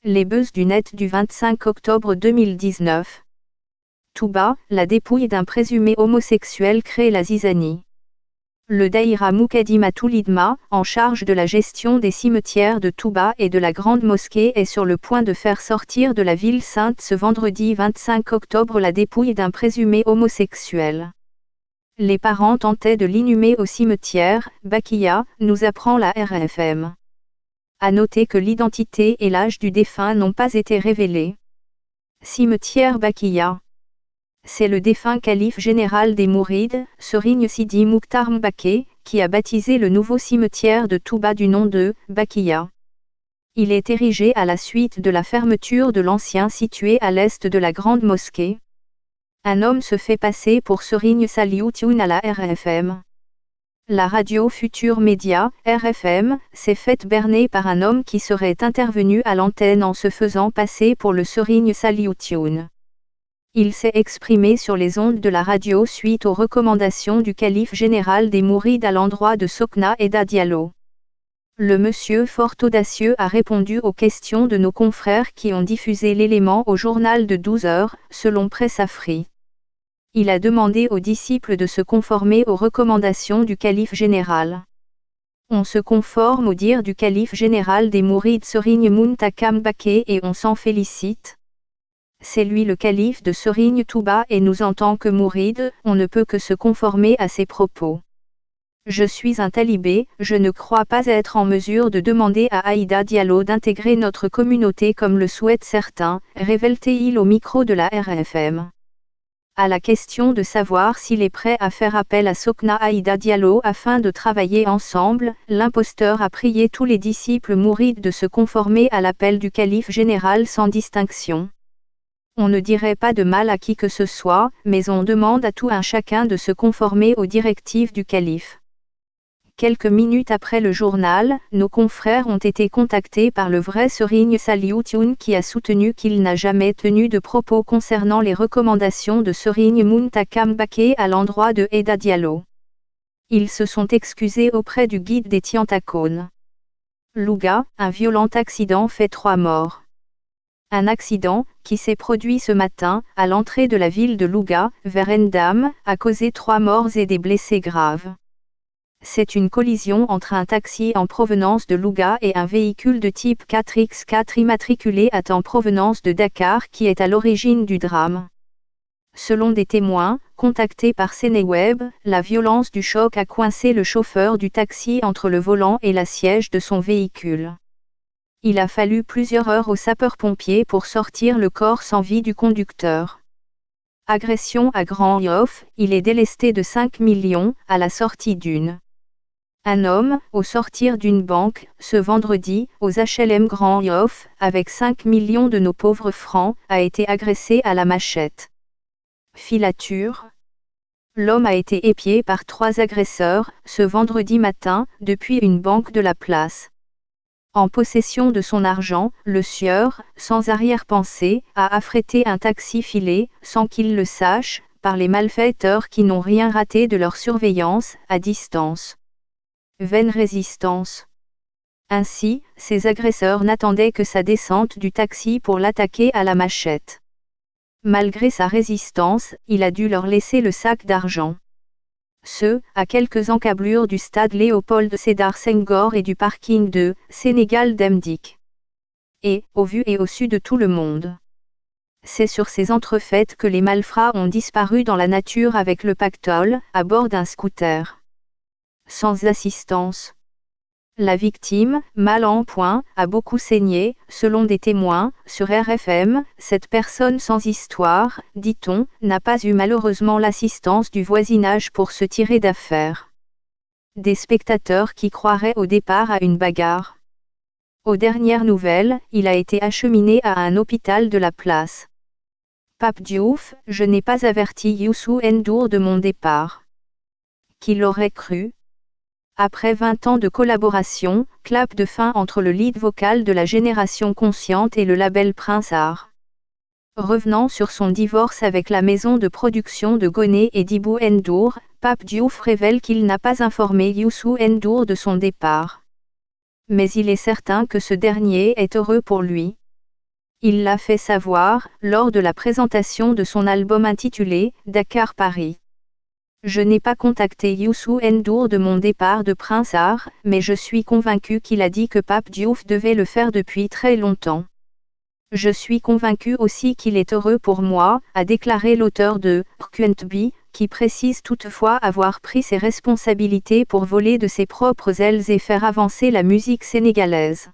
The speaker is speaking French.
Les buzz du net du 25 octobre 2019. Touba, la dépouille d'un présumé homosexuel crée la zizanie. Le Daïra Moukaddimatul Idma, en charge de la gestion des cimetières de Touba et de la Grande Mosquée, est sur le point de faire sortir de la ville sainte ce vendredi 25 octobre la dépouille d'un présumé homosexuel. Les parents tentaient de l'inhumer au cimetière Baqiya, nous apprend la RFM. À noter que l'identité et l'âge du défunt n'ont pas été révélés. Cimetière Baqiya. C'est le défunt calife général des Mourides, Serigne Sidi Mouktar Mbaké, qui a baptisé le nouveau cimetière de Touba du nom de Baqiya. Il est érigé à la suite de la fermeture de l'ancien situé à l'est de la Grande Mosquée. Un homme se fait passer pour Serigne Salioutioun à la RFM. La radio Futur Média, RFM, s'est faite berner par un homme qui serait intervenu à l'antenne en se faisant passer pour le Serigne Salioutioun. Il s'est exprimé sur les ondes de la radio suite aux recommandations du calife général des Mourides à l'endroit de Sokna Eda Diallo. Le monsieur fort audacieux a répondu aux questions de nos confrères qui ont diffusé l'élément au journal de 12 heures, selon Presse Afri. Il a demandé aux disciples de se conformer aux recommandations du calife général. On se conforme au dire du calife général des Mourides Serigne Mountakha Mbaké et on s'en félicite. C'est lui le calife de Serigne Touba et nous en tant que Mourides, on ne peut que se conformer à ses propos. Je suis un talibé, je ne crois pas être en mesure de demander à Aïda Diallo d'intégrer notre communauté comme le souhaitent certains, révèle-t-il au micro de la RFM. À la question de savoir s'il est prêt à faire appel à Sokna Aïda Diallo afin de travailler ensemble, l'imposteur a prié tous les disciples mourides de se conformer à l'appel du calife général sans distinction. On ne dirait pas de mal à qui que ce soit, mais on demande à tout un chacun de se conformer aux directives du calife. Quelques minutes après le journal, nos confrères ont été contactés par le vrai Serigne Salioutioun qui a soutenu qu'il n'a jamais tenu de propos concernant les recommandations de Serigne Mountakha Mbaké à l'endroit de Eda Diallo. Ils se sont excusés auprès du guide des Tiantakones. Louga, un violent accident fait 3 morts. Un accident, qui s'est produit ce matin, à l'entrée de la ville de Louga, vers Ndam, a causé 3 morts et des blessés graves. C'est une collision entre un taxi en provenance de Louga et un véhicule de type 4x4 immatriculé en provenance de Dakar qui est à l'origine du drame. Selon des témoins, contactés par Sénéweb, la violence du choc a coincé le chauffeur du taxi entre le volant et la siège de son véhicule. Il a fallu plusieurs heures aux sapeurs-pompiers pour sortir le corps sans vie du conducteur. Agression à Grand Yoff, il est délesté de 5 millions, à la sortie d'une. Un homme, au sortir d'une banque, ce vendredi, aux HLM Grand Yoff, avec 5 millions de nos pauvres francs, a été agressé à la machette. Filature. L'homme a été épié par 3 agresseurs, ce vendredi matin, depuis une banque de la place. En possession de son argent, le sieur, sans arrière-pensée, a affrété un taxi filé, sans qu'il le sache, par les malfaiteurs qui n'ont rien raté de leur surveillance, à distance. Vaine résistance. Ainsi, ces agresseurs n'attendaient que sa descente du taxi pour l'attaquer à la machette. Malgré sa résistance, il a dû leur laisser le sac d'argent. À quelques encablures du stade Léopold Sédar Senghor et du parking de Sénégal d'Mdik. Et, au vu et au su de tout le monde. C'est sur ces entrefaites que les malfrats ont disparu dans la nature avec le pactole, à bord d'un scooter. Sans assistance. La victime, mal en point, a beaucoup saigné, selon des témoins, sur RFM, cette personne sans histoire, dit-on, n'a pas eu malheureusement l'assistance du voisinage pour se tirer d'affaire. Des spectateurs qui croiraient au départ à une bagarre. Aux dernières nouvelles, il a été acheminé à un hôpital de la place. Pape Diouf, je n'ai pas averti Youssou N'Dour de mon départ. Qui l'aurait cru ? Après 20 ans de collaboration, clap de fin entre le lead vocal de la Génération Consciente et le label Prince Art. Revenant sur son divorce avec la maison de production de Goné et d'Ibou N'Dour, Pape Diouf révèle qu'il n'a pas informé Youssou N'Dour de son départ. Mais il est certain que ce dernier est heureux pour lui. Il l'a fait savoir, lors de la présentation de son album intitulé « Dakar Paris ». Je n'ai pas contacté Youssou N'Dour de mon départ de Prince Art, mais je suis convaincu qu'il a dit que Pape Diouf devait le faire depuis très longtemps. Je suis convaincu aussi qu'il est heureux pour moi, a déclaré l'auteur de « Quentbi », qui précise toutefois avoir pris ses responsabilités pour voler de ses propres ailes et faire avancer la musique sénégalaise.